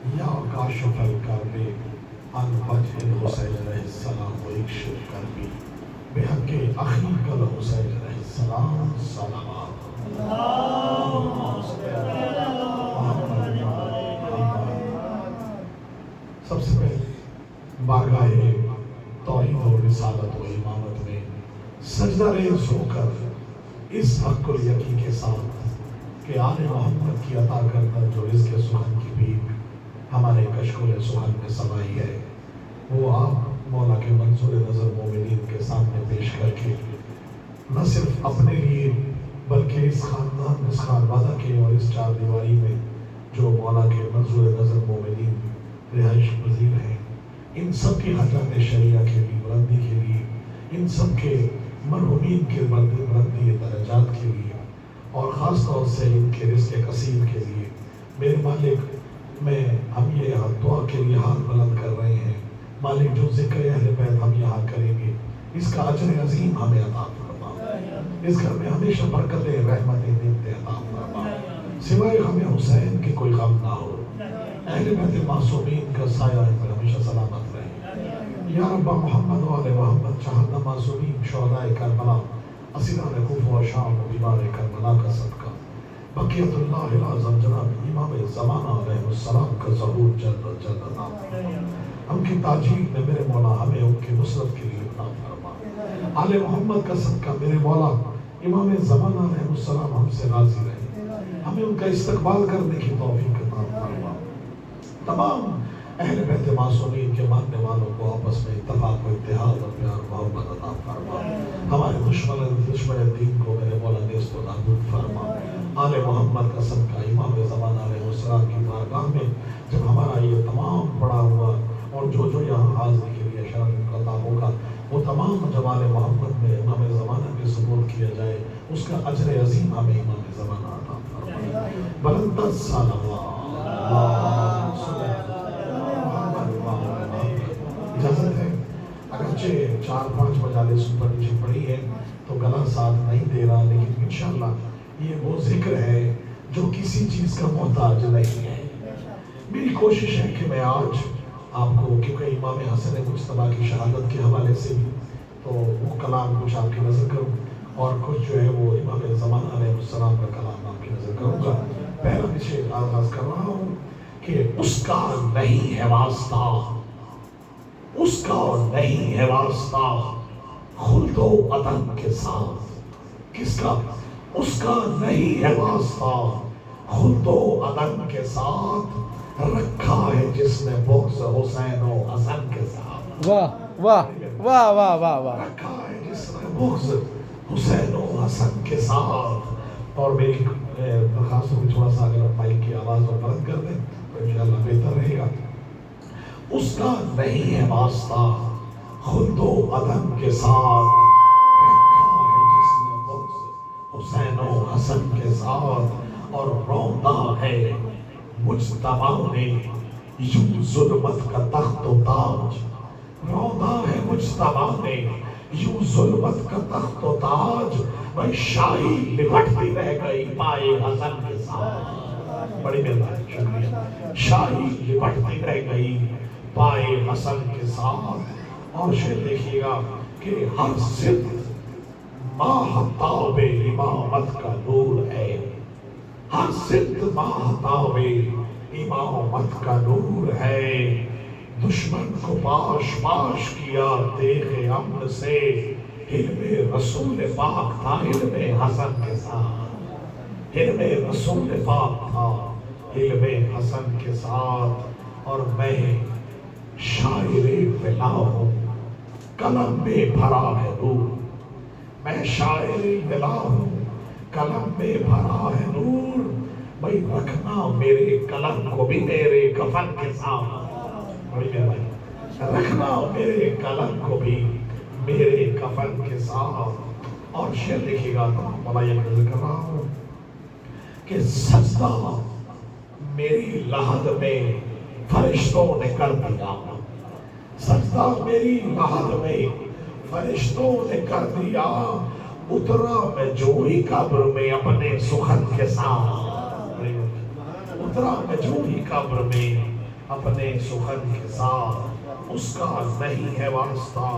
یا کاشف الکرب عن وجه الحسین علیہ السلام و اکشف کربی بحق اخیک الحسین علیہ السلام صلوات سب سے پہلے بارگاہ توحید و رسالت و امامت میں سجدہ ریز ہو کر اس حق الیقین کے ساتھ کہ آل محمد کی عطا کردہ جو رزق سخن کی بھیک ہمارے کشکول سخن میں سمائی ہے، وہ آپ مولا کے منظور نظر مومنین کے سامنے پیش کر کے نہ صرف اپنے لیے بلکہ اس خاندان، اس خانوادہ کے اور اس چار دیواری میں جو مولا کے منظور نظر مومنین رہائش پذیر ہیں، ان سب کی حضرت شریعہ کے لیے بلندی کے لیے، ان سب کے مرحومین کے بلندی درجات کے لیے، اور خاص طور سے ان کے رزق کثیر کے لیے میرے مالک ہم یہ دعا کے لیے ہاتھ بلند کر رہے ہیں، مالک جو ذکر اہل بیت ہم یہاں کریں گے اس کا اجر عظیم ہمیں عطا فرما، اس گھر میں ہمیشہ برکتیں رحمتیں نعمتیں عطا فرما، سوائے ہمیں حسین کے کوئی غم نہ ہو، اہل بیت معصومین کا سایہ ان پر ہمیشہ سلامت رہے یا رب محمد و آل محمد، شہداء معصومین شہداء کربلا، اسیران کوفہ و شام و بیمار کربلا کا صدقہ، بقیت اللہ الاعظم جناب امام زمانہ علیہ السلام کا ظہور جلد جلد عطا فرما، ہم کی تاجیل میں میرے مولا ہمیں ان کی نصرت کے لیے عطا فرما، آل محمد کا صدقہ میرے مولا امام زمانہ علیہ السلام ہم سے راضی رہے، ہمیں ان کا استقبال کرنے کی توفیق عطا فرما، تمام اہل بیت معصومین کے ماننے والوں کو آپس میں اتفاق و اتحاد اور پیار محبت عطا فرما، ہمارے دشمن دین کو میرے مولا نیست و نابود فرما، آل محمد کا صدقہ امام زمانہ علیہ السلام کی بارگاہ میں جب ہمارا یہ تمام پڑا ہوا اور جو یہاں حاضری کے لیے شرف عطا ہوگا وہ تمام جب آل محمد میں امام زمانہ کے سپرد کیا جائے اس کا اجر عظیم ہمیں امام زمانہ عطا فرما، بلند صلوات اجازت ہے، اگرچہ 4-5 مجالس اوپر نیچے پڑی ہے تو گلا ساتھ نہیں دے رہا، لیکن انشاءاللہ یہ وہ ذکر ہے جو کسی چیز کا محتاج نہیں ہے۔ میری کوشش ہے کہ میں آج آپ کو، کیونکہ امام حسن مجتبیٰ کی شہادت کے حوالے سے بھی تو وہ کلام کچھ آپ کی نظر کروں اور کچھ جو ہے وہ امام زمانہ علیہ السلام کا کلام آپ کی نظر کروں گا۔ پہلا مجھے آغاز کر رہا ہوں کہ اس کا نہیں ہے واسطہ، اس کا نہیں ہے واسطہ خلد و عدم کے ساتھ، کس کا؟ اس کا نہیں ہے واسطہ خلد و عدم کے ساتھ، رکھا ہے جس نے بغض حسین و حسن کے ساتھ، واہ واہ واہ واہ واہ واہ، رکھا ہے جس نے بغض حسین و حسن کے ساتھ۔ اور میری درخواست ہوگی تھوڑا سا اگر مائک کی آواز اور بلند کر دیں تو انشاءاللہ بہتر رہے گا۔ اس کا نہیں ہے واسطہ خلد و عدم کے ساتھ، رکھا ہے جس نے بغض حسین و حسن کے ساتھ، اور روندا ہے مجتبیٰ نے یوں ظلمت کا تخت و تاج، روندا ہے مجتبیٰ نے یوں ظلمت کا تخت و تاج، میں شاہی لپٹتی رہ گئی پائے حسن کے ساتھ، بڑی مہربانی شکریہ، شاہی لپٹتی رہ گئی پائے حسن کے ساتھ۔ اور شعر دیکھیے گا کہ ہر ضد ماہتاب امامت کا نور ہے، ہر ضد ماہتاب امامت کا نور ہے، دشمن کو پاش پاش کیا تیغ امن سے، حلم رسول پاک تھا حلم حسن کے ساتھ، حلم رسول پاک تھا حلم حسن کے ساتھ۔ اور میں شاعر ولا ہوں قلم میں بھرا ہے نور، میں شاعر ولا ہوں قلم میں بھرا ہے نور، بھائی رکھنا میرے قلم کو بھی میرے کفن کے ساتھ، بڑی مہربانی، رکھنا میرے قلم کو بھی میرے کفن کے ساتھ۔ اور شعر دیکھیے گا، مولا یہ نظر کر رہا ہوں کہ سجدہ میری لحد میں فرشتوں نے کر دیا، سجدہ میری لحد میں فرشتوں نے کر دیا، اترا میں جوہی قبر میں اپنے سخن کے ساتھ، اترا میں جوہی قبر میں اپنے سخن کے ساتھ اس کا نہیں ہے واسطہ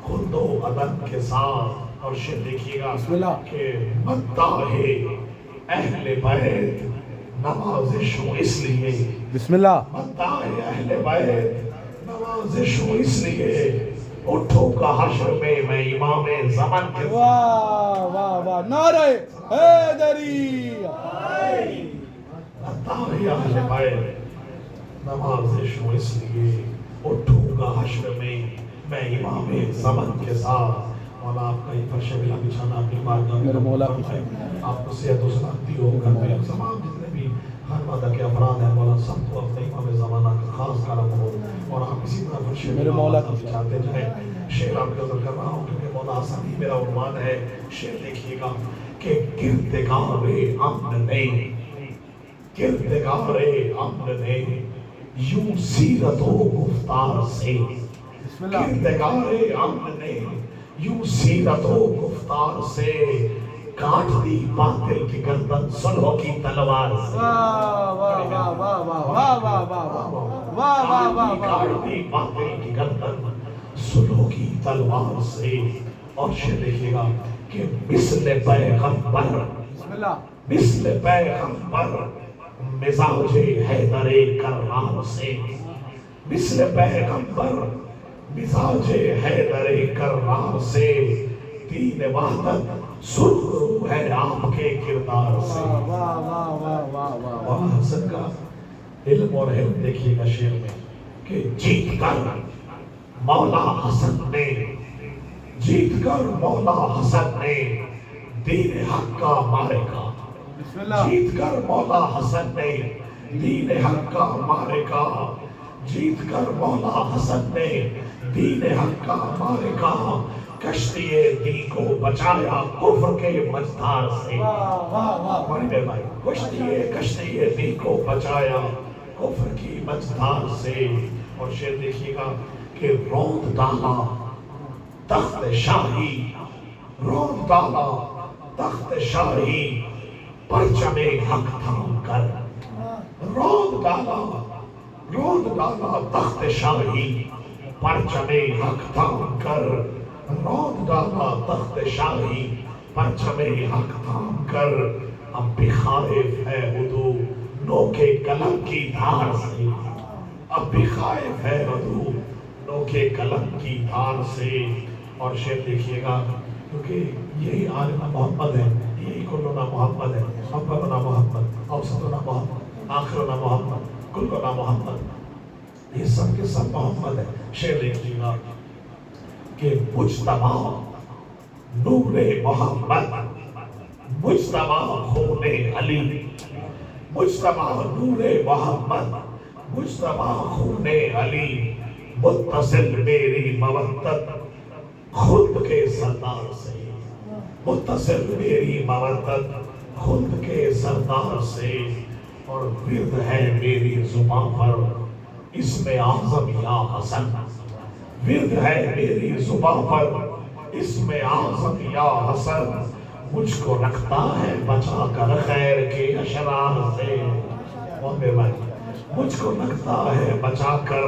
خود و عدم کے ساتھ. اور شعر دیکھیے گا بسم اللہ. کہ مداح اہل بیت نوازش ہوں اس لیے, بسم اللہ. مداح اہل بیت نوازش ہوں اس لیے, اٹھو کا حشر میں امام زمان کے واہ واہ واہ, نعرہ حیدری. مداح اہل بیت نوازش ہوں اس لیے, اٹھوں گا حشر میں امام زمان کے ساتھ. مولا آپ کا یہ فرش ملا بچھانا اپنی بارگاہ میں میرے مولا قبول خوش فرمائے. آپ کو صحت و سلامتی ہو, گھر میں تمام جتنے بھی ہر مادہ کے افراد ہیں مولا سب کو اپنے امام زمانہ کا خاص کرم ہو, اور آپ اسی طرح فرش میرے مولا خوش بچھاتے جائیں. شعر آپ کا ذکر کر رہا ہوں کیونکہ مولا حسن ہی میرا عنوان ہے. شعر دیکھیے گا کہ کردگار امن نے, کردگار امن نے یوں سیرت و گفتار سے, بسم اللہ. کردگار امن نے یوں سیرت و گفتار سے کاٹ دی باطل کی گردن صلح کی تلوار سے. واہ واہ واہ واہ واہ واہ واہ واہ واہ واہ واہ واہ. کاٹ دی باطل کی گردن صلح کی تلوار سے. اور شعر دیکھیے گا کہ مثل پیغمبر, بسم اللہ. مثل پیغمبر مزاج حیدر کرار سے, مثل پیغمبر مزاج حیدر کرار سے, دین وحدت سرخ ہے آپ کے کردار سے. واہ واہ واہ واہ واہ واہ. مولا حسن کا علم اور علم دیکھیے گا شعر میں کہ جیت کر مولا حسن نے, جیت کر مولا حسن نے دین حق کا معرکہ, بسم اللہ. جیت کر مولا حسن نے دین حق کا معرکہ, جیت کر مولا حسن نے دین حق کا معرکہ, کشتی دین کو بچایا کفر کے مجدار سے. واہ واہ واہ. بڑی مہربانی. کشتی دین کو بچایا کفر کی مجدار سے. اور شعر دیکھیے گا کہ روند ڈالا تخت شاہی, روند ڈالا تخت شاہی پرچم حق تھام کر, روند ڈالا تخت شاہی پرچم حق تھام کر, روند ڈالا تخت شاہی پرچم حق تھام کر. اب بھی خائف ہے عدو نوکے قلم کی دھار سے, اب بھی خائف ہے عدو نوکے قلم کی دھار سے. اور شعر دیکھیے گا کیونکہ یہی عالم محمد ہے, یہی کلنا محمد ہے, اولنا محمد, اوسطنا محمد, آخرنا محمد, کلنا محمد, یہ سب کے سب محمد ہے. شعر دیکھیے گا کہ مجتبی نور محمد, مجتبی خون علی, مجتبی نور محمد, مجتبی خون علی, متصل میری مودت خود کے سردار سے, متصل میری مودت خود کے سردار سے. اور ورد ہے میری زباں پر اسم اعظم یا حسن, ورد ہے میری زباں پر اسم اعظم یا حسن, مجھ کو رکھتا ہے بچا کر خیر کے اشرار سے. مجھ کو رکھتا ہے بچا کر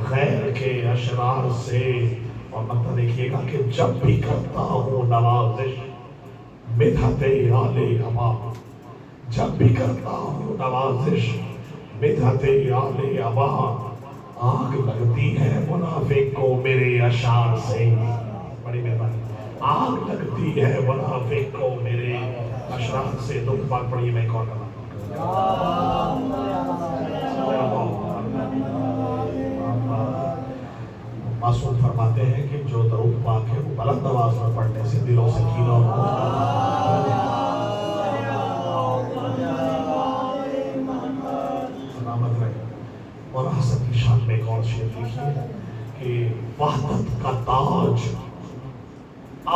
خیر کے اشرار سے. اور مطلب دیکھیے گا کہ جب بھی کرتا ہوں نوازش مدحت آل ابا, جب بھی کرتا ہوں نوازش مدحت آل ابا, آگ لگتی ہے منافق کو میرے اشعار سے. بڑی مہربانی. آگ لگتی ہے منافق کو میرے اشعار سے. دو بات پڑھیے میں کون کرنا معصوم فرماتے ہیں کہ جو درود پاک ہے وہ بلند آواز میں پڑھنے سے دلوں سے کینہ اور سلامت رہے. اور حسن کی شان میں ایک اور شعر لکھی کہ وحدت کا تاج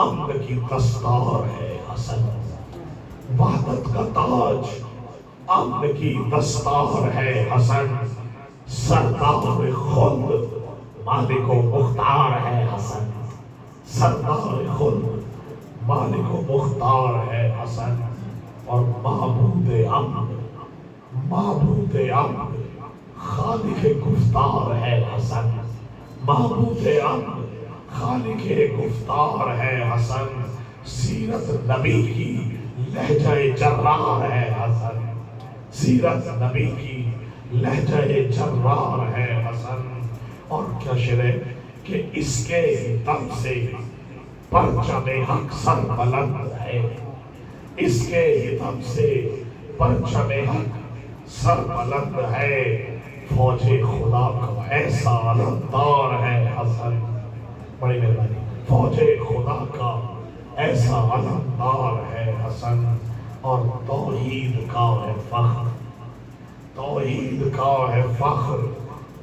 امن کی دستار ہے حسن, وحدت کا تاج امن کی دستار ہے حسن, سردار خلد مالک و مختار ہے حسن, سردار خلد مالک و مختار ہے حسن. اور معبود امن, معبود امن خالق گفتار ہے حسن، معبود امر خالق گفتار ہے حسن، سیرت نبی کی لہجہ جرار ہے حسن، سیرت نبی کی لہجہ جرار ہے حسن۔ اور کیا شعر ہے کہ اس کے دم سے پرچم حق سر بلند ہے، اس کے دم سے پرچم حق سر بلند ہے، فوج خدا کا ایسا علمدار ہے حسن، بڑی مہربانی، فوج خدا کا ایسا علمدار ہے حسن۔ اور توحید کا ہے فخر، توحید کا ہے فخر،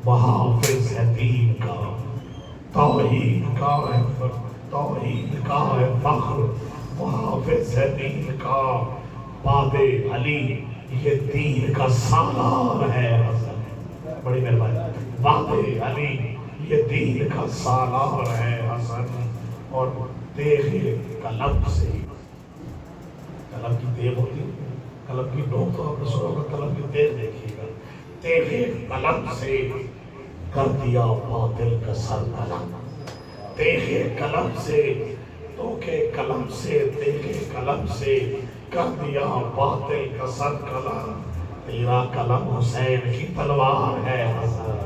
محافظ ہے دین کا، توحید کا ہے فخر، توحید کا ہے فخر، محافظ ہے دین کا، باب علی یہ دین کا سالار ہے حسن، بڑی مہربانی، باب علی یہ دین کا سالار ہے حسن۔ اور دیکھے قلم سے، قلم کی تیغ ہوتی ہے، قلم کی نوک تو آپ نے سنا ہوگا، قلم کی تیغ دیکھیے گا، دیکھے قلم سے کر دیا باطل کا سر بلند، دیکھے قلم سے، توکے قلم سے، دیکھے قلم سے کر دیا باطل کا سر بلند، تیرا قلم حسین کی تلوار ہے حسن،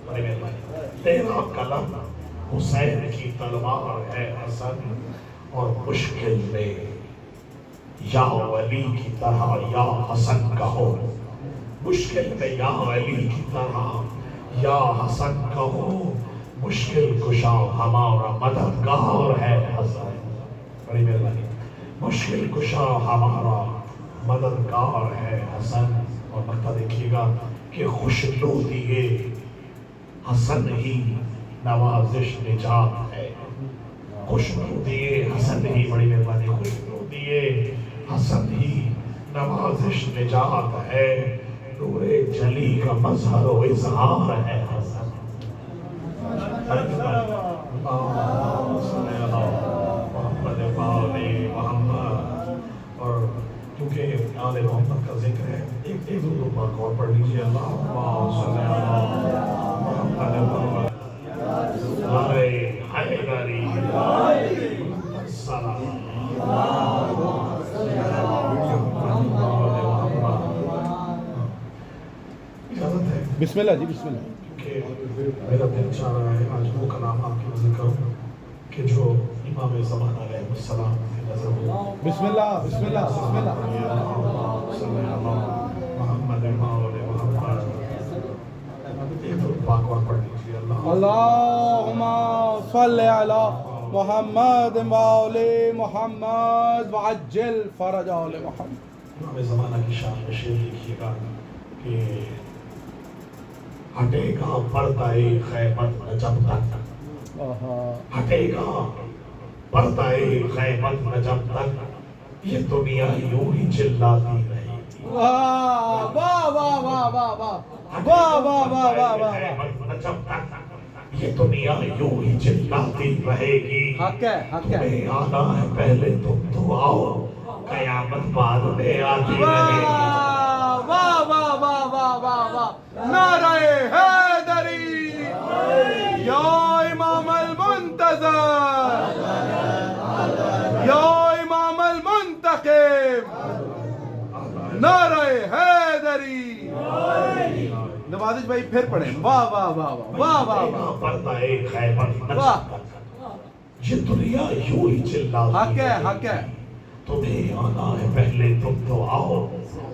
بڑی مہربانی، تیرا قلم حسین کی تلوار ہے حسن۔ اور مشکل میں یا علی کی طرح یا حسن کہو، مشکل میں یا علی کی طرح یا حسن کہو، مشکل کشا ہمارا مددگار ہے حسن، بڑی مہربانی، مشکل کشا ہمارا مددگار ہے حسن۔ اور مقطع دیکھیے گا کہ خوشنو دیے حسن ہی نوازش نجات ہے، خوشنو دیے حسن ہی، بڑی مہربانی، خوشنو دیے حسن ہی نوازش نجات ہے، نور جلی کا مظہر و اظہار ہے حسن۔ محمد آل محمد۔ اور کیونکہ آل محمد کا ذکر ہے، ایک دو پاک اور پڑھ لیجیے، اللہم صلی علی محمد نعرہ حیدری السلام۔ اجازت ہے بسم اللہ جی، بسم اللہ۔ کہ میرا دل چاہ رہا ہے آج وہ کلام آپ کی نظر کروں کہ جو امام زمان علیہ السلام کی نظر ہو۔ بسم اللہ، بسم اللہ، بسم اللہ۔ صلی اللہ محمد مولا محمد۔ ایک تو پاک اور پڑھ لیجیے، اللہم صلی علی محمد مولا محمد وعجل فرج آل محمد۔ امام زمانہ کی شان میں شعر لکھیے گا کہ ہٹے گا پردہ خیبت نہ جب تک، ہٹے گا پردہ خیبت نہ جب تک، یہ دنیا یوں ہی چلاتی رہے گی۔ واہ واہ واہ واہ واہ واہ واہ واہ واہ واہ واہ، جب تک یہ دنیا یوں ہی چلاتی رہے گی، حق ہے، حق ہے۔ تمہیں آنا ہے پہلے تم تو آؤ، قیامت بعد میں آتی رہے گی۔ واہ واہ واہ واہ واہ واہ، نعرہ حیدری یا امام المنتظر، یا امام المنتقم، نعرہ حیدری۔ نوازش بھائی پھر پڑھیں، واہ واہ واہ واہ واہ واہ، پردہ خیبت نہ واہ، جب تک، یہ دنیا یوں ہی چلاتی حق ہے، رہے حق ہے۔ گی، تمہیں آنا ہے پہلے تم تو آؤ،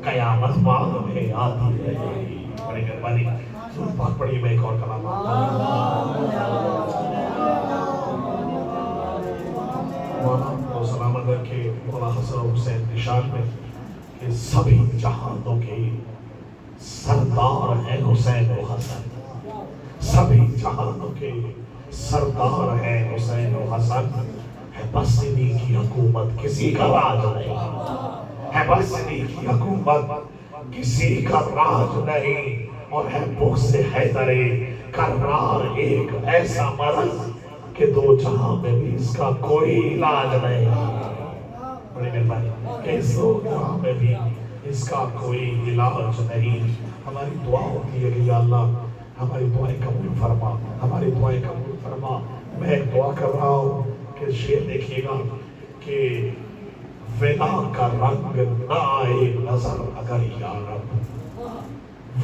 قیامت بعد میں آتی رہے گی۔ بڑی مہربانی، سورۃ پاک پڑھیے، میں ایک اور کلام مولانا کو سلامت رکھے مولا حسن حسین نشان میں کہ سبھی جہانوں کے سردار ہیں حسین و حسن، سبھی جہانوں کے سردار ہیں حسین و حسن، ہے بس انہی کی حکومت کسی کا راج نہیں، ہے بس انہی کی حکومت کسی کا راج نہیں، اور ہے بغض حیدر کرار ایک ایسا مرض کہ دو جہاں میں بھی اس کا کوئی علاج نہیں، بڑی مہربانی، کہ اس دو جہاں میں بھی اس کا کوئی علاج نہیں. ہماری دعا ہوتی ہے کہ یا اللہ ہماری دعائیں قبول فرما، ہماری دعائیں قبول فرما. میں ایک دعا کر رہا ہوں کہ شعر دیکھیے گا کہ ولا کا رنگ نہ آئے نظر اگر یا رب،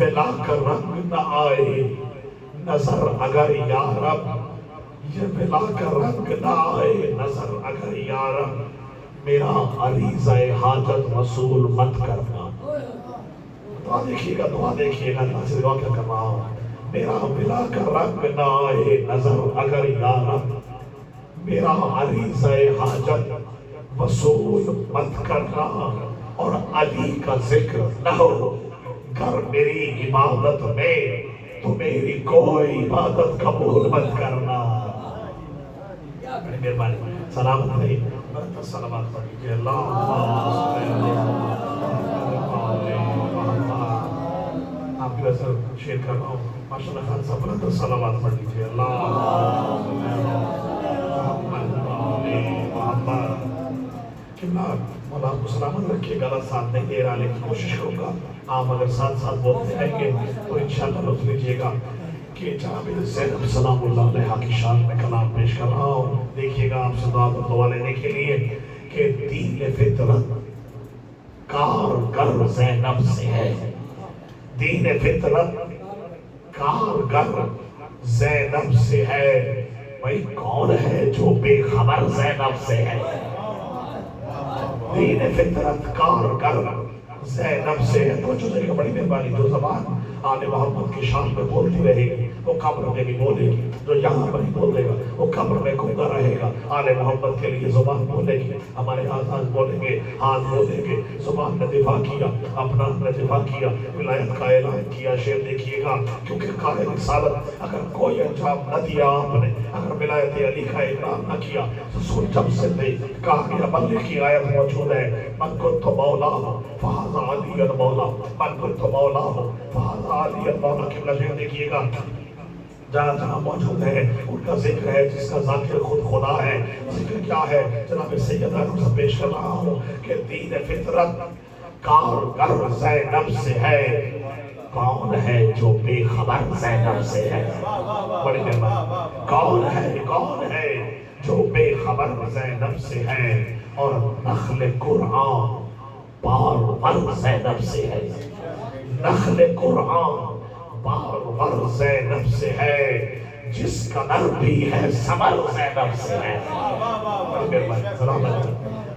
ولا کا رنگ نہ آئے نظر اگر یا رب، یہ ولا کا رنگ نہ آئے نظر اگر یا رب، میرا عریضہ حاجت وصول مت کرنا. دعا دیکھیے گا، دعا دیکھیے گا، اللہ سے دعا کیا کر رہا ہوں. میرا ولا کا رنگ نہ آئے نظر اگر یا رب، میرا عریضہ حاجت وصول مت کرنا. اور علی کا ذکر نہ ہو گر میری عبادت میں، تو میری کوئی عبادت قبول مت کرنا. بڑی مہربانی، سلامت رہی، سلامت پڑھیے. آپ کی وجہ شیئر کر رہا ہوں. ماشاء اللہ خان صاحب بلند سلامات پڑھ لیجیے. مولا آپ کو سلامت رکھیے. گلا ساتھ نہیں دے رہا لیکن کوشش کروں گا آپ اگر ساتھ ساتھ بولتے رہیں گے تو انشاءاللہ لطف لیجیے گا کہ جناب زینب سلام اللہ علیہ کی شان میں کلام پیش کر رہا ہوں. دیکھیے گا آپ سے دعا لینے کے لیے کہ دین فطرت کارگر زینب سے ہے. دین فطرت کارگر زینب سے ہے. بھائی کون ہے جو بے خبر زینب سے ہے؟ دین فطرت کارگر زینب سے ہے. تو جو کہ بڑی مہربانی، جو زبان آل محمد کی شان میں بولتی رہے گی وہ قبر میں بھی بولے گی. جو یہاں پر ہی بولے گا وہ قبر میں گونگا رہے گا. آل محمد کے لیے زبان بولے گی، ہمارے آزاد بولیں گے، ہاتھ بولیں گے. زبان نے دفاع کیا، اپنا نے دفاع کیا، ولایت کا اعلان کیا. شعر دیکھیے گا کیونکہ قائد رسالت اگر کوئی انجام نہ دیا آپ نے، اگر ولایت علی کا اعلان نہ کیا، رسول جب سے دے کہا گیا بلغ کی آیت موجود ہے، من کنت مولا فہذا علی المولا، من کنت مولا فہذا علی المولا. کی نظر دیکھیے گا جہاں جہاں موجود ہے ان کا ذکر ہے جس کا ذاکر خود خدا ہے. ذکر کیا ہے؟ جناب سید اعظم سے پیش کر رہا ہوں کہ دین فطرت کارگر زینب سے ہے. کون ہے جو بے خبر زینب سے ہے؟ بڑی مہربانی، کون ہے جو بے خبر زینب سے ہے؟ اور نخل قرآن بارور زینب سے ہے. نخل قرآن بارور زینب سے ہے. جس کا در بھی ہے ثمر زینب سے ہے.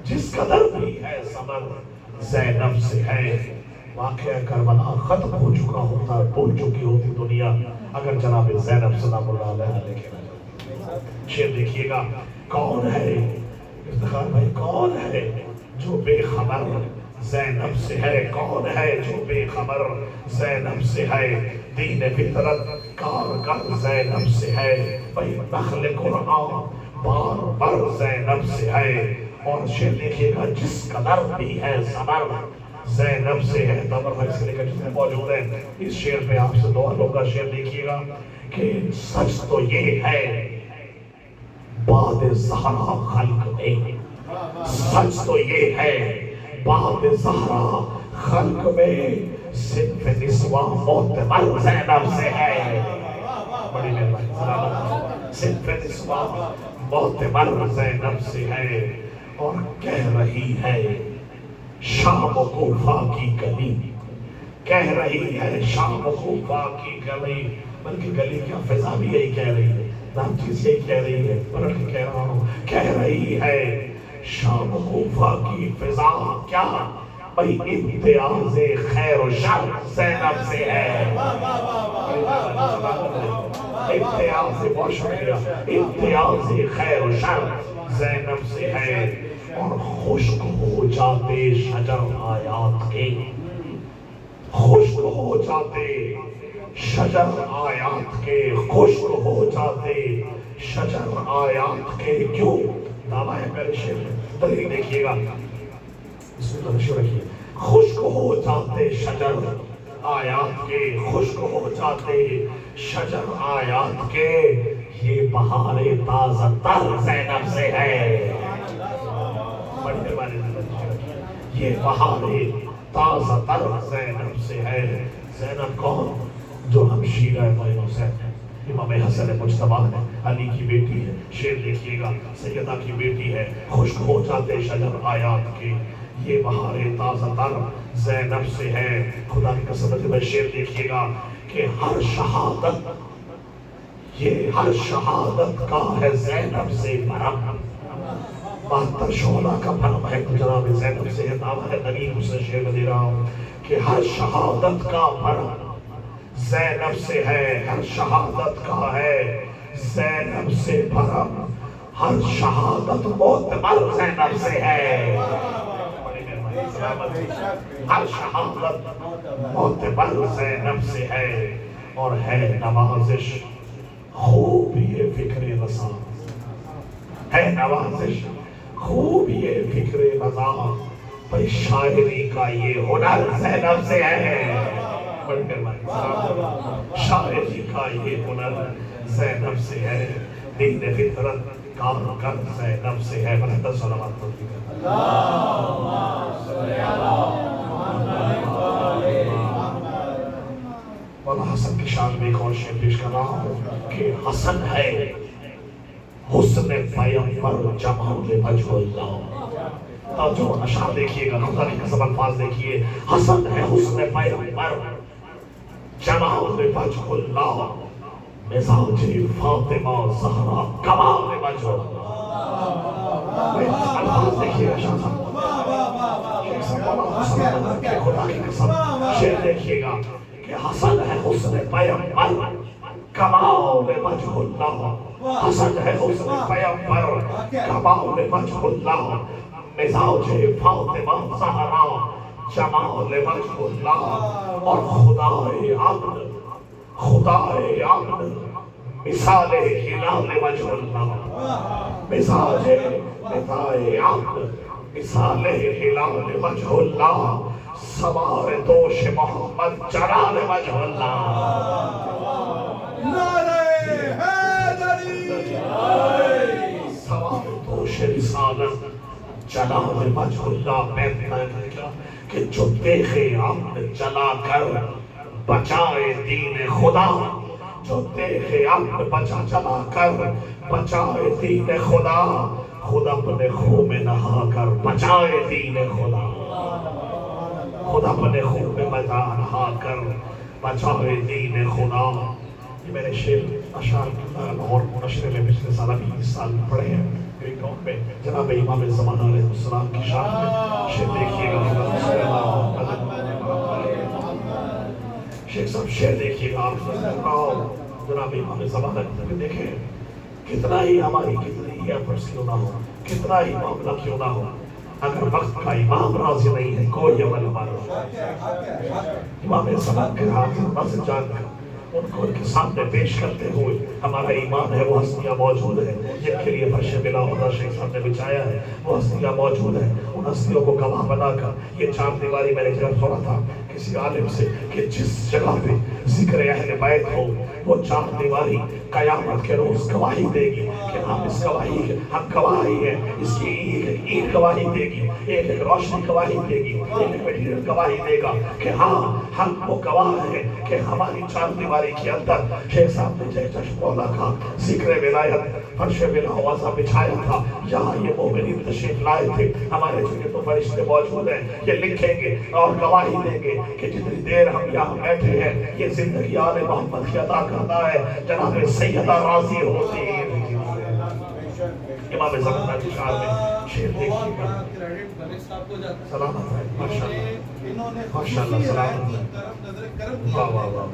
جس کا در بھی ہے ثمر زینب سے ہے. واقعہ کربلا ختم ہو چکا ہوتا، بھول چکی ہوتی دنیا اگر جناب زینب سلام اللہ علیہ کے. شعر دیکھیے گا کون ہے افتخار بھائی، کون ہے جو بے خبر زینب سے ہے؟ کون ہے جو بے خبر زینب سے ہے؟ دین فطرت کارگر زینب سے ہے. بھائی نخل قرآن بارور زینب سے ہے. اور شعر دیکھیے گا جس قدر بھی ہے ثمر زینب سے ہے. تمر بھائی سے لے کر جتنے موجود ہیں اس شعر پہ آپ سے دعا لوں گا. شعر دیکھیے گا کہ سچ تو یہ ہے بعد زہرا خلق میں، سچ تو یہ ہے بعد زہرا خلق میں، صنف نسواں معتبر زینب سے ہے. بڑی مہربانی، سلامت. صنف نسواں معتبر زینب سے ہے. اور کہہ رہی ہے شام و کوفہ کی گلی، کہہ رہی ہے شام و کوفہ کی گلی. بلکہ گلی کیا فضا بھی یہی کہہ رہی ہے، نام چیز یہی کہہ رہی ہے. پلٹ کے کہہ رہا ہوں، کہہ رہی ہے شام و کوفہ کی فضا کیا بھئی امتیاز خیر و شر زینب سے ہے. امتیاز، بہت شکریہ، امتیاز خیر و شر زینب سے ہے. اور خشک ہو جاتے شجر آیات کے، خشک ہو جاتے شجر آیات کے، خشک ہو جاتے شجر آیات کے. کیوں؟ دعویٰ ہے پہلے شعر میں، دلیل دیکھیے گا. بسم اللہ شعر رکھیے. خشک ہو جاتے شجر آیات کے، خشک ہو جاتے شجر آیات کے، یہ بہار تازہ تر زینب سے ہے. یہ بہار تازہ تر زینب سے ہے۔ زینب کون؟ جو ہمشیرہ معین حسین ہے، امام حسن مجتبیٰ ہے، علی کی بیٹی ہے۔ شعر دیکھیے گا، سیدہ کی بیٹی ہے، خشک ہو جاتے شجر آیات کے، یہ بہار تازہ تر زینب سے ہے۔ خدا کی قسم سے میں شعر دیکھیے گا کہ ہر شہادت، یہ ہر شہادت کا ہے زینب سے بھرم، 72 شعلہ کا بھرم ہے تو جناب زینب سے ہے۔ دعویٰ ہے نبی سے شعر دے رہا ہوں کہ ہر شہادت کا بھرم زینب سے ہے، ہر شہادت کا ہے زینب سے بھرم، ہر شہادت معتبر زینب سے ہے، ہر شہادت معتبر زینب سے ہے، اور ہے نوازش خوب یہ فکر رضا، ہے نوازش خوب یہ فکر رضا، بھئی شاعری کا یہ ہنر زینب سے ہے، شاعری کا یہ ہنر زینب سے ہے، دین فطرت کام کر زینب سے ہے۔ بلند صلوات پڑھیے مولانا حسن کی شان میں ایک اور شعر پیش کر رہا ہوں کہ حسن ہے حسن پیمبر جمال وجہ اللہ۔ جو اشعار دیکھیے گا، خدا کی قسم الفاظ دیکھیے، حسن ہے حسن پیمبر جمال وجہ اللہ، مزاج فاطمہ زہرا کمال وجہ اللہ۔ الفاظ دیکھیے گا شاہ صاحب، خدا کی قسم شعر دیکھیے گا کہ حسن ہے حسن پیمبر کمال وجہ اللہ، حسن ہے حسن پیمبر کمال وجہ اللہ، مزاج فاطمہ زہرا جمال وجہ اللہ، اور خدائے عدل خدائے عدل مثال ہلال وجہ اللہ، مزاج خدائے عدل مثال ہلال وجہ اللہ، سوار دوش محمد جلال وجہ اللہ۔ سوار دوش رسالت جلال وجہ اللہ، میں کہ جو دیکھے عمل جلا کر بچائے دین خدا، جو دیکھے عمل بچا جلا کر بچائے دین خدا، خود اپنے خون میں نہا کر بچائے دین خدا، خود اپنے خون میں نہا کر بچائے دین خدا۔ یہ میں نے شعر اشعار اور نشرے میں پچھلے سال ابھی اس سال میں پڑھے ہیں گرین ٹاؤن میں، جناب امام زمان علیہ السلام کی شان میں شعر دیکھیے گا۔ شیخ صاحب شعر دیکھیے گا، جناب امام زمان علیہ دیکھیں کتنا ہی ہماری کتنی ہی ایفرٹس کیوں نہ ہو، کتنا ہی معاملہ کیوں نہ ہو، اگر وقت کا امام راضی نہیں ہے کوئی عمل ہمارا۔ امام زمان کے ہاتھ سے جان کر ان کو ان کے سامنے پیش کرتے ہوئے ہمارا ایمان ہے، وہ ہستیاں موجود ہیں جن کے لیے فرش بلا ہوتا شیخ صاحب نے بچھایا ہے، وہ ہستیاں موجود ہیں، ان ہستیوں کو گواہ بنا کر یہ چار دیواری میں نے جب سنا تھا کسی عالم سے کہ جس جگہ پہ ذکر اہل بیت ہو وہ چار دیواری قیامت کے روز گواہی دے گی کہ ہم اس گواہی کے ہم گواہی ہیں، اس کی ایک گواہی دے گی، ایک روشنی گواہی دے گی، ایک میٹیریل گواہی دے گا کہ ہاں ہم وہ گواہ ہیں کہ ہماری چار دیواری کے اندر شیخ صاحب نے جے چشم مولا کا ذکر ولایت فرش بلا وضع بچھایا تھا، یہاں یہ مومنین تشریف لائے تھے، ہمارے چونکہ تو فرشتے موجود ہیں، یہ لکھیں گے اور گواہی دیں گے کہ جتنی دیر ہم یہاں بیٹھے ہیں یہ زندگی آل محمد کی عطا کرتا ہے، جناب سیدہ راضی ہوتی ہے۔ امام زمان کی شعر میں شعر دیکھیے گا، سلامت ہے ماشاءاللہ سلامت ہے، واہ واہ واہ،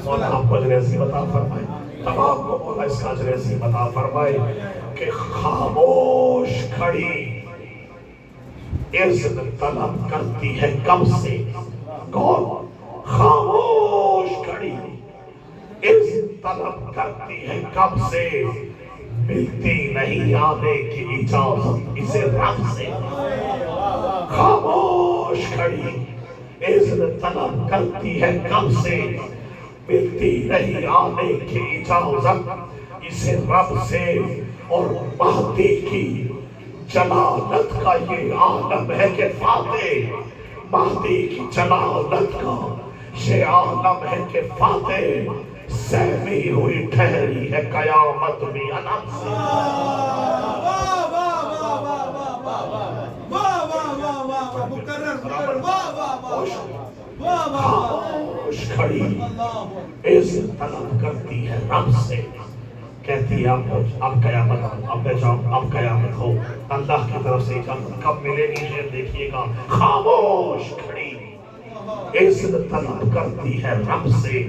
مولا آپ کو اجر عظیم عطا فرمائے، تمام کو مولا اس کا اجر عظیم عطا فرمائے کہ خاموش کھڑی عزت طلب کرتی ہے کب سے، کون؟ خاموش کھڑی عزت طلب کرتی ہے کب سے، ملتی نہیں آنے کی اجازت اسے رب سے، خاموش کھڑی عزت طلب کرتی ہے کب سے، ملتی نہیں آنے کی اجازت اسے رب سے، اور مہدی کی جلالت کا یہ عالم ہے کہ فاتح مہدی کی جلالت کا یہ عالم ہے کہ فاتح سہمی ہوئی ٹھہری ہے قیامت بھی علم سے خاموش کھڑی عزت طلب کرتی ہے رب سے کہتی ہے اب قیامت اب میں جاؤں اب قیامت ہو اللہ کی طرف سے اجازت کب ملے گی یہ دیکھیے گا خاموش کھڑی عزت طلب کرتی ہے رب سے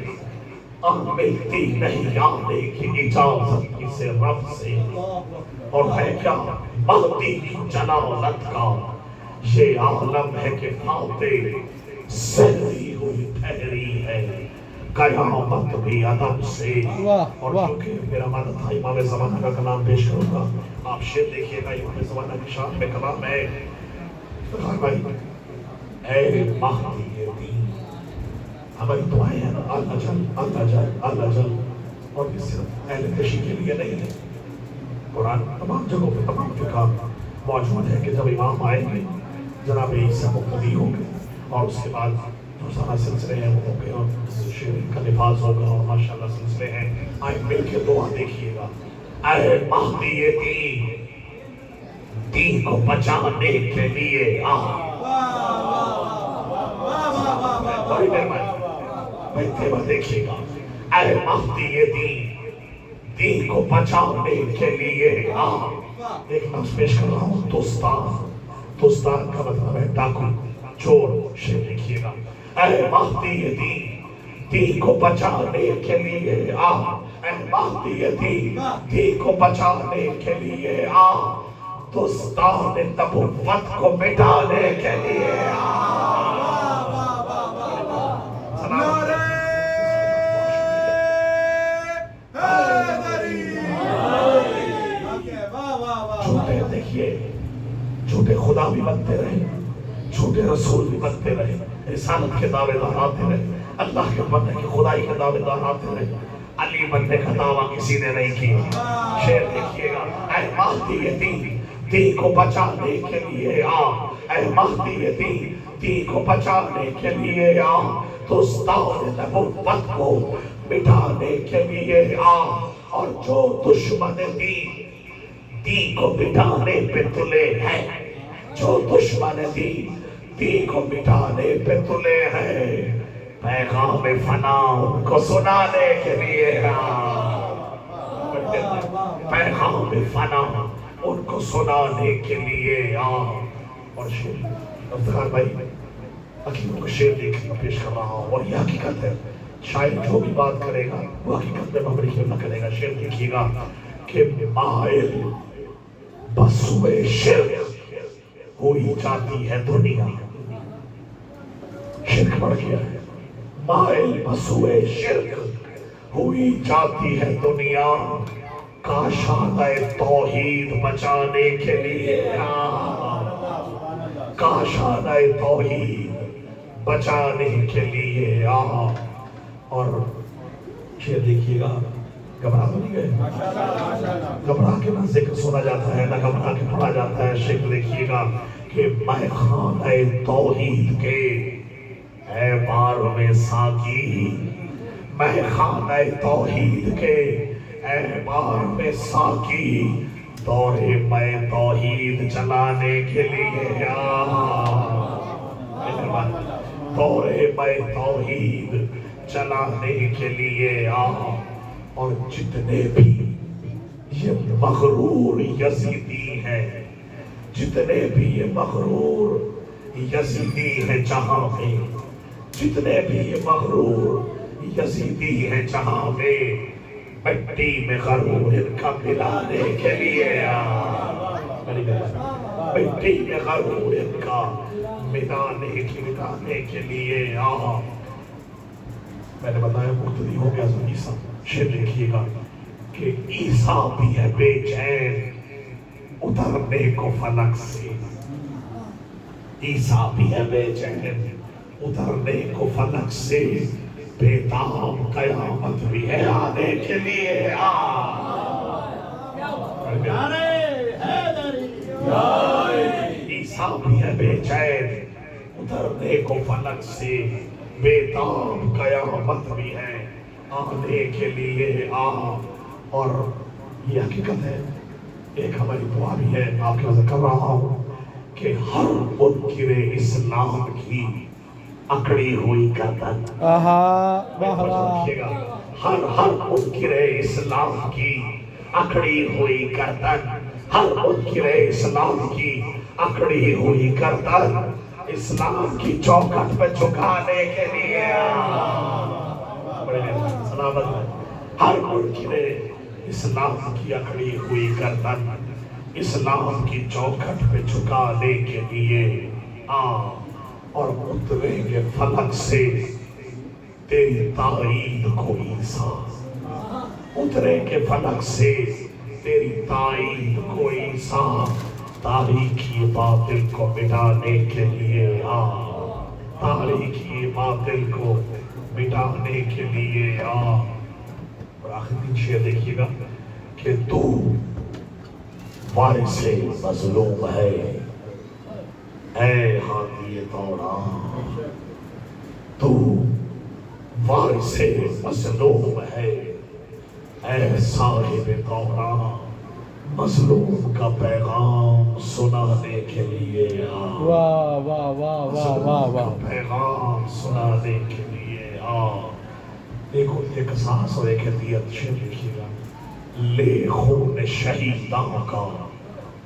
ملتی نہیں آنے کی اجازت کسے رب سے اور ہے کیا مہدی کی جلالت کا یہ عالم ہے کہ فاتح سہری ہوئی ٹھہری ہے قیامت بھی عدم سے اور کیونکہ میرا مدد تھا امام زمانہ کا کلام پیش کروں گا آپ شعر دیکھیے گا امام زمانہ کی شان میں کلام ہے بھائی اے مہدی دین ہماری دعائیں ہیں اللہ جل اللہ جل اللہ جل اور یہ صرف اہل کشی کے لیے نہیں ہے قرآن تمام جگہوں پہ تمام فقہ موجود ہے کہ جب امام آئیں گے جناب عیسیٰ مقتدی ہوں گے اور اس کے بعد جو سارا سلسلے ہیں وہ ہوں گے اور شیرین کا نفاذ ہوگا اور ماشاءاللہ سلسلے ہیں آئیں مل کے دعا دیکھیے گا اے مہدی دین کو بچانے کے لیے آ بڑی مہربانی بیٹھے وہ دیکھیے گا اے مہدی دین کو بچانے کے لیے آ ایک لفظ پیش کر رہا ہوں دوستان کا مطلب ہے ڈاکو چور شیر لکھیے گا اے مہدی دین کو بچانے کے لیے آ اے مہدی دین کو بچانے کے لیے آ دوستان نبوت کو مٹانے کے لیے آ جھوٹے خدا بھی بنتے رہے جھوٹے رسول بھی بنتے رہے رسالت کے دعوے دار آتے رہے اللہ کے بندے کے خدائی کے دعوے دار آتے رہے علی بننے کا دعویٰ کسی نے نہیں کیا شعر دیکھیے گا اے مہدی دین کو بچانے کے لیے آ اے مہدی دین کو بچانے کے لیے آ دوستان نبوت کو مٹانے کے لیے آ اور جو دشمن دین کو مٹانے پہ تلے ہیں جو دشمن دین کو مٹانے پہ تلے ہیں پیغام فنا ان کو سنانے کے لیے پیغام فنا ان کو سنانے کے لیے اور شیر افتخار بھائی حکیموں کو شیر دیکھنے پیش کر رہا ہوں اور یہ حقیقت ہے شاید جو بھی بات کرے گا وہ حقیقت میں مبری کیوں نہ کرے گا شیر دیکھیے گا کہ مائل بسوئے شرک ہوئی جاتی ہے دنیا شرک بڑھ گیا ہے مائل بسوئے شرک ہوئی جاتی ہے دنیا کاشانہ توحید بچانے کے لیے کاشانہ توحید بچانے کے لیے اور شیر دیکھیے گا گھبرا تو نہیں گئے گھبرا کے نہ ذکر سنا جاتا ہے نہ گھبرا کے پڑھا جاتا ہے شکل دیکھیے گا کہ میں خانہ توحید کے اے بار میں ساقی میں خانہ توحید کے اے بار میں ساقی دورے میں توحید چلانے کے لیے دورے میں توحید چلانے کے لیے اور جتنے بھی یہ مغرور یزیدی ہیں جتنے بھی یہ مغرور یزیدی ہیں جہاں میں جتنے بھی یہ مغرور یزیدی ہیں جہاں میں مٹی میں غرور ان کا ملانے کے لیے مٹی میں غرور ان کا مٹانے کے لیے میں نے بتایا مقتدی ہو گیا عیسیٰ شیر دیکھیے گا کہ عیسیٰ بھی ہے بے چین اترنے کو فلک سے عیسیٰ بھی ہے بے چین اترنے کو فلک سے بیتاب قیامت بھی ہے آنے کے لیے عیسیٰ بھی ہے بے چین اترنے کو فلک سے بےتاب قیامت بھی ہے آنے کے لیے آ. اور یہ حقیقت ہے، ایک ہماری دعا بھی ہے، آپ کے وضع کر رہا ہوں کہ ہر منکر اسلام کی اکڑی ہوئی گردن، ہر منکر اسلام کی اکڑی ہوئی گردن، ہر منکر اسلام کی اکڑی ہوئی گردن اسلام کی چوکھٹ پہ جھکانے کے لیے سلامت ہے. ہر منکر اسلام کی اکڑی ہوئی گردن اسلام کی چوکھٹ پہ جھکانے کے لیے آ. اور اتریں گے فلک سے تیری تائید کو عیسیٰ، اتریں گے فلک سے تیری تائید کو عیسیٰ، تاریکی باطل کو مٹانے کے لیے آ، تاریکی باطل کو مٹانے کے لیے آ. اور آخر تین شعر دیکھیے گا کہ تو وارث مظلوم ہے اے ہادی دوران، تو وارث مظلوم ہے اے صاحب دوران، مظلوم کا پیغام سنانے کے لیے آ. واہ واہ واہ واہ واہ واہ. پیغام سنانے کے لیے آ. دیکھو ایک قصاص اور ایک ہدیت شعر لکھیے گا. لے خون شہیداں کا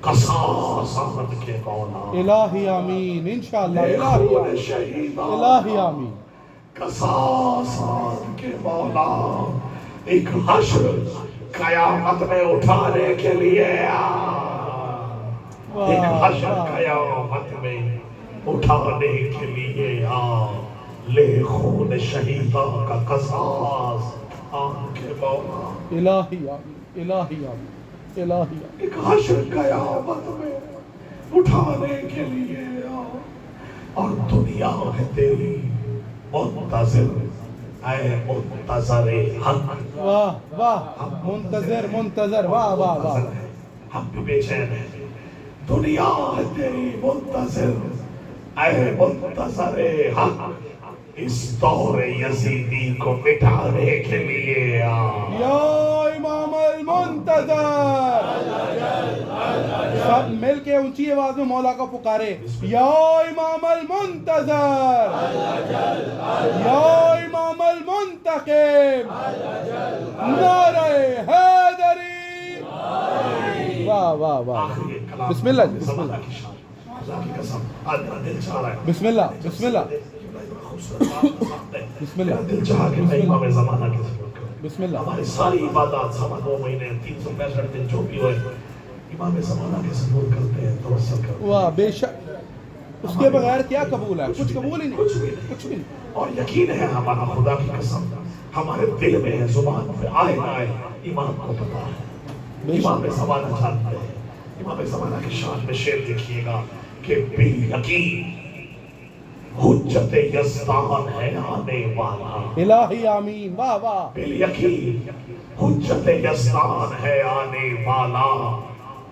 قصاص احمد کے مولا، الہی آمین انشاءاللہ. لے الہی خون آمین شہیداں الہی آمین. قصاص احمد کے مولا، ایک حشر قیامت میں اٹھانے کے لیے آ. ایک حشر قیامت میں اٹھانے کے لیے آ. لے خون شہیداں کا قصاص آن کے مولا، الہی آمین الہی آمین الہی آمین. ایک حشر قیامت میں اٹھانے کے لیے آ. اور دنیا ہے تیری منتظر اے منتظر حق. واہ واہ. منتظر منتظر. واہ واہ واہ. ہم بھی بے چین ہیں. دنیا ہے تیری منتظر اے منتظر حق، اس دور یزیدی کو مٹانے کے لیے آ. یا امام المنتظر. سب مل کے اونچی آواز میں مولا کو پکارے. یا امام المنتظر، یا امام المنتقم، نعرہ حیدری. واہ واہ واہ. بسم اللہ جی بسم اللہ بسم اللہ بسم اللہ بسم اللہ دل چاہا کہ میں امام زمانہ کے سپورٹ کروں. بسم اللہ. ہماری ساری عبادات سوا 2 مہینے 365 دن جو بھی ہوئے امام زمانہ کے سپورٹ کرتے ہیں، توسل کرتے ہیں. واہ بے شک. اس کے بغیر کیا قبول ہے؟ کچھ قبول ہی نہیں. کچھ بھی نہیں. اور یقین ہے ہمارا، خدا کی قسم ہمارے دل میں ہے، زبان پہ آئے نہ آئے امام کو پتا ہے. امام زمانہ جانتے ہیں. امام زمانہ کی شان میں شعر دیکھیے گا کہ بالیقین حجت یزدان ہے آنے والا. الہی آمین. واہ واہ. بالیقین حجت یزدان ہے آنے والا،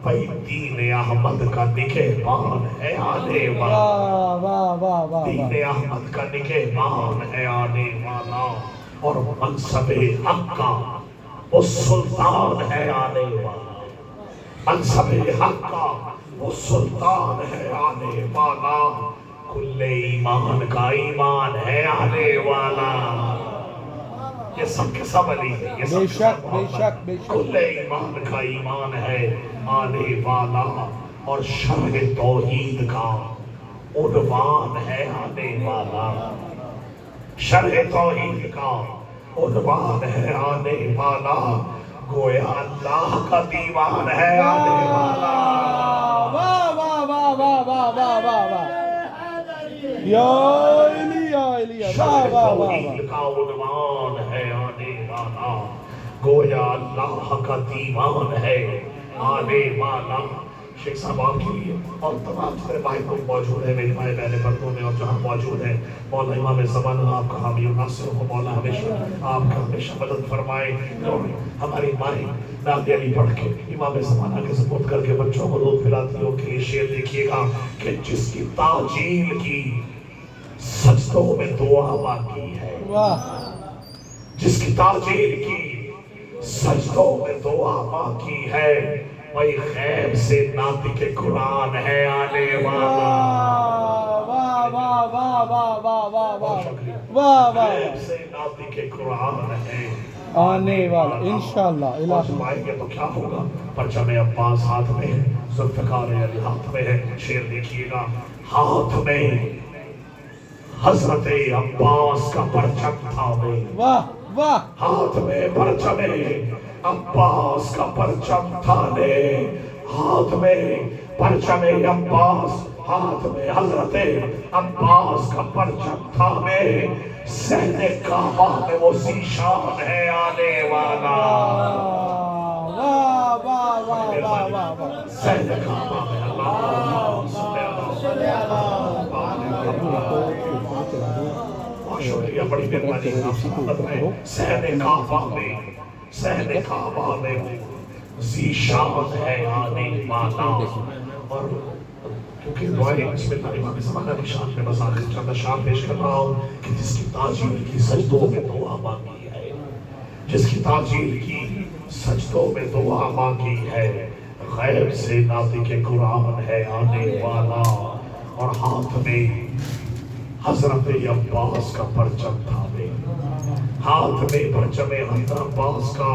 بھائی دین احمد کا نگہبان ہے آنے والا. واہ واہ واہ واہ. دین احمد کا نگہبان ہے آنے والا، اور منصب حق کا وہ سلطان ہے آنے والا. منصب حق کا وہ سلطان ہے آنے والا، کل ایمان کا ایمان ہے آنے والا. یہ سب کے سب علی ہے. یہ بے شک بے شک بے شک. کل ایمان کا ایمان ہے آنے والا، اور شرح توحید کا عنوان ہے آنے والا. شرح توحید کا عنوان ہے آنے والا، گویا اللہ کا دیوان ہے آنے والا. واہ واہ واہ واہ واہ واہ واہ واہ. یا علی یا علی. واہ شرح واہ واہ توحید کا عنوان ہے آنے والا، گویا اللہ کا دیوان ہے آنے والا. شیخ صاحب آپ کے لیے اور تمام سارے بھائی لوگ موجود ہیں، میرے بھائی بہنیں پردوں میں اور جہاں موجود ہیں، مولا امام زمانہ آپ کا حامی و ناصر ہو. مولا ہمیشہ آپ کا ہمیشہ مدد فرمائے. اور ہماری مائیں نعت علی پڑھ کے امام زمانہ کے سپورٹ کر کے بچوں کو دودھ پلاتی ہو. کہ یہ شعر دیکھیے گا کہ جس کی تاجیل کی سجدوں میں دعا باقی ہے، جس کی تاجیر کی سجدوں میں دعا باقی ہے، وہی غیب سے ناطق قرآن ہے آنے والا۔ غیب سے ناطق قرآن ہے آنے والا انشاءاللہ اور جب آئیں گے تو کیا ہوگا؟ پرچم عباس ہاتھ میں ہے، ذوالفقار علی ہاتھ میں ہے، شعر دیکھیے گا، ہاتھ میں حضرت عباس کا پرچم تھامے، ہاتھ میں پرچم عباس کا پرچم تھامے، ہاتھ میں پرچم عباس، ہاتھ میں حضرت عباس کا پرچم تھامے، صحن کعبہ میں وہ ذیشان ہے آنے والا۔ صحن کعبہ میں اللہ شکریہ، بڑی مہربانی آپ سماعت میں، صحن کعبہ میں ذیشان ہے آنے والا۔ اور کیونکہ دعائیں بسم اللہ امام زمانہ نشان میں بس آخر چند اشعار پیش کر رہا ہوں کہ جس کی تاجیر کی سجدوں میں دعا مانگی ہے، جس کی تاجیر کی سجدوں میں دعا مانگی ہے، غیب سے ناطق قرآن ہے آنے والا، اور ہاتھ میں حضرت عباس کا پرچم تھامے، ہاتھ میں پرچم حضرت عباس کا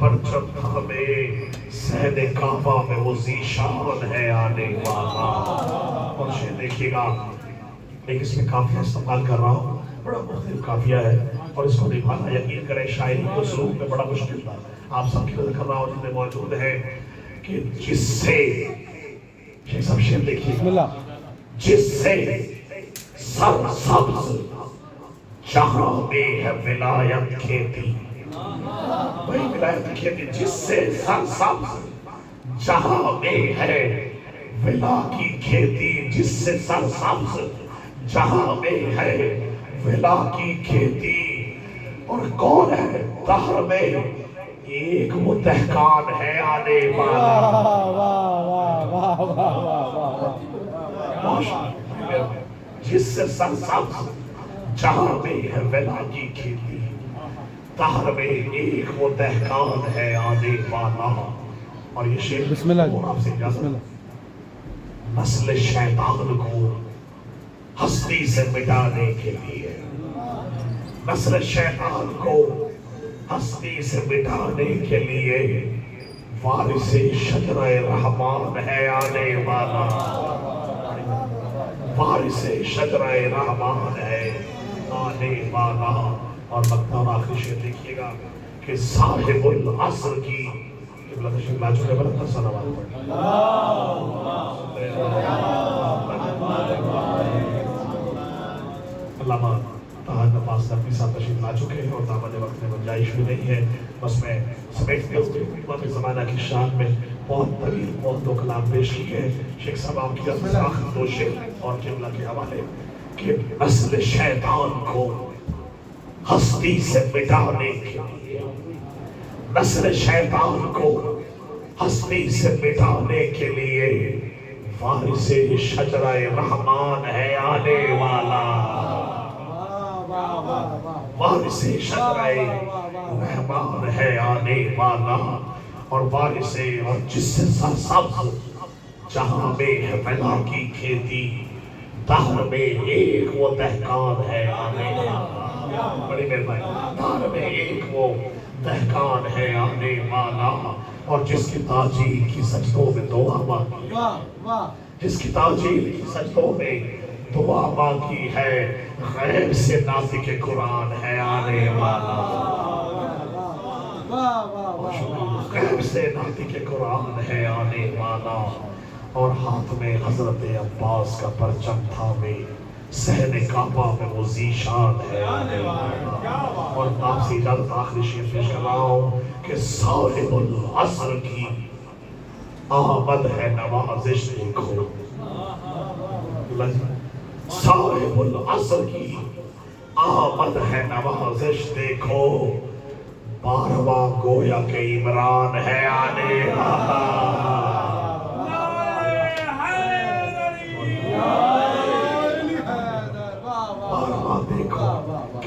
پرچم تھامے، صحن کعبہ میں وہ ذیشان ہے آنے والا۔ اور شعر دیکھیے گا، ایک اس میں قافیہ استعمال کر رہا ہوں، بڑا مختلف قافیہ ہے، اور اس کو نبھانا یقین کریں شاعری کو سلوک میں بڑا مشکل تھا۔ آپ سب کی نظر کر رہا ہوں جتنے موجود ہیں کہ جس سے شیخ صاحب شعر دیکھیے گا، جس سے سر سبز جہاں میں ہے ولایت کھیتی، وہی ولایت کھیتی، جس سے سر سبز جہاں میں ہے ولا کی کھیتی، جس سے سر سبز جہاں میں ہے ولا کی کھیتی، اور کون ہے دہر میں ایک وہ دہقان ہے آنے والا۔ جس سے سر سبز جہاں میں ہے ولا کی کھیتی، دہر میں ایک وہ دہقان ہے آنے والا۔ اور یہ شعر بسم اللہ اور آپ سے بسم اجازت، اللہ۔ نسل شیطان کو ہستی سے مٹانے کے لیے، نسل شیطان کو ہستی سے مٹانے کے لیے، وارث شجرہ رحمان ہے آنے والا، وارث شجرہ رحمان ہے آنے والا۔ اور مقطع اور آخری شعر دیکھیے گا کہ صاحب العصر کی قبلہ تشریف لا چکے برکت صلوات پڑھیں۔ علامہ طاہر نفاس نقوی صاحب تشریف لا چکے ہیں اور دامن وقت میں گنجائش بھی نہیں ہے، بس میں سمیٹتے ہوئے امام زمانہ کی شان میں بہت طویل بہت دو کلام پیش کیے ہیں۔ شیخ صاحب آپ کی آخر دو شعر اور قبلہ کے حوالے کہ نسل شیطان کو ہستی سے مٹانے کے لیے، نسل شیطان کو ہستی سے مٹانے کے لیے، وارث شجرہ رحمان ہے آنے والا، وارث شجرہ رحمان ہے آنے والا، اور وارث اور جس سے سر سبز جہاں میں ہے ولا کی کھیتی، دہر میں ایک وہ دہقان ہے آنے والا۔ بڑی مہربانی، دہر میں ایک وہ دہقان ہے آنے والا، اور جس کی تاجیر کی سجدوں میں دعا مانگی ہے، جس کی تاجیر کی سجدوں میں دعا مانگی ہے، غیب سے ناطق قرآن ہے آنے والا، غیب سے ناطق قرآن ہے آنے والا، اور ہاتھ میں حضرت عباس کا پرچم تھامے، صحن کعبہ میں وہ ذیشان ہے آنے والا۔ اور آپ سے اجازت آخری شعر پیش کر رہا ہوں کہ صاحب العصر کی آمد ہے نوازش دیکھو، صاحب العصر کی آمد ہے نوازش دیکھو، 12واں گویا کہ عمران ہے آنے والا۔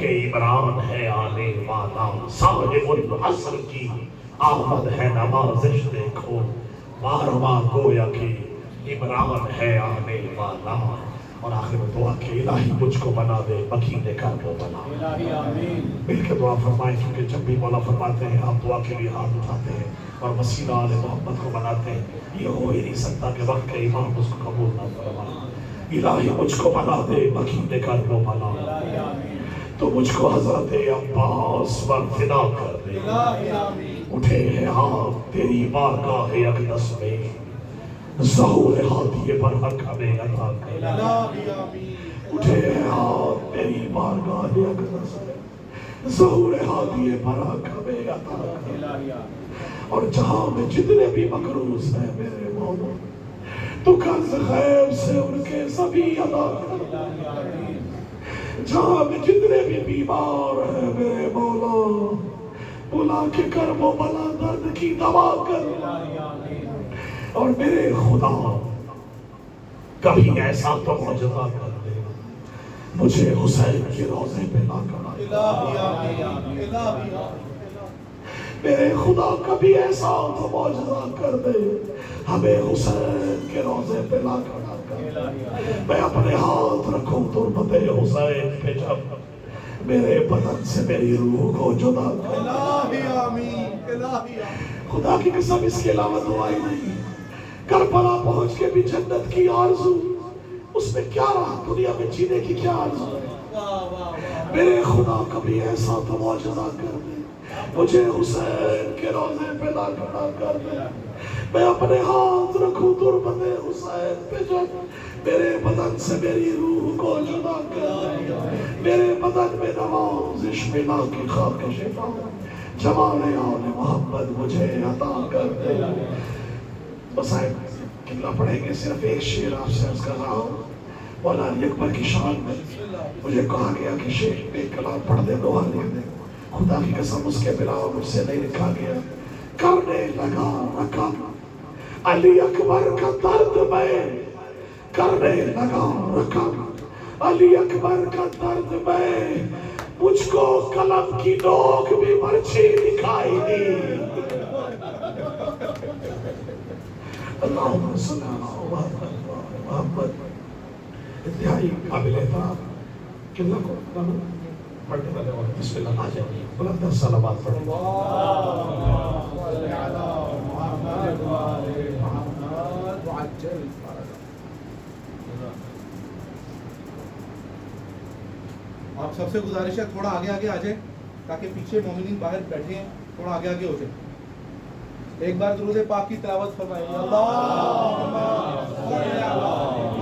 عمران ہے آنے والا، صاحب العصر کی آمد ہے نوازش دیکھو، مارواں گویا کہ عمران ہے آنے والا۔ اور آخر میں دعا کہ الہی مجھ کو بنا دے مکین قلب و بنا۔ مل کے دعا فرمائیں، کیونکہ جب بھی مولا فرماتے ہیں آپ دعا کے لیے ہاتھ اٹھاتے ہیں اور وسیلہ آل محمد کو بناتے ہیں، یہ ہو ہی نہیں سکتا کہ وقت کے امام اس کو قبول نہ فرمائے۔ الہی مجھ کو بنا دے مکین قلب و بنا، تو مجھ کو حضرت عباس پر فدا کر دے۔ اٹھے ہیں ہاتھ تیری بارگاہ اقدس میں، ظہور ہادی پر حق ہمیں عطا کر۔ اٹھے ہیں ہاتھ تیری بارگاہ اقدس میں، ظہور ہادی پر حق ہمیں عطا کر۔ اور جہاں میں جتنے بھی مقروض ہیں میرے مولا، تو قرض غیب سے ان کے سبھی ادا کر۔ جہاں میں جتنے بھی بیمار ہیں میرے مولا، بلا کے کرب و بلا درد کی دوا کر۔ اور میرے خدا کبھی ایسا تو معجزہ کر دے مجھے حسین کے روضے پہ لا کر آئے۔ میرے خدا کبھی ایسا تو معجزہ کر دے ہمیں حسین کے روضے پہ لا کر آئے۔ میں اپنے ہاتھ رکھوں تربت حسین پہ، جب میرے بدن سے میری روح کو جدا کر۔ خدا کی قسم اس کے علاوہ دعائی نہیں۔ کربلا پہنچ کے بھی جنت کی آرزو، اس میں کیا رہا، دنیا میں جینے کی کیا آرزو ہے۔ میرے خدا کبھی ایسا تو معجزہ کر دے مجھے حسین کے روضے پہ لا کھڑا کر دے۔ میں اپنے ہاتھ رکھوں تربت حسین پہ، جب میرے بدن سے میری روح کو جدا کر دے۔ میرے بدن میں نوازش ملا کی خاک شفا، جمال آل محمد مجھے عطا کر دے۔ بس قبلہ پڑھیں گے، صرف ایک شعر آپ سے عرض کر رہا ہوں۔ مولا علی اکبر کی شان میں مجھے کہا گیا کہ شیخ پہ کلام پڑھ دے، دعا لکھ دے۔ خدا کی قسم اس کے بلا مجھ سے نہیں لکھا گیا۔ کرنے لگا رقم علی اکبر کا درد میں، کرنے لگا رقم علی اکبر کا درد میں، مجھ کو قلم کی نوک بھی مرچی دکھائی دی۔ اللہم صلی اللہ علیہ محمد۔ انتہائی قابل احترام قبلہ کو پڑھنے والے وقت بسم اللہ آ جائیں، بلند صلوات پڑھیں۔ آپ سب سے گزارش ہے تھوڑا آگے آگے آ جائیں تاکہ پیچھے مومنین باہر بیٹھے ہیں، تھوڑا آگے آگے ہو جائیں۔ ایک بار درود پاک کی تلاوت فرمائیں۔ اللہم صلی علی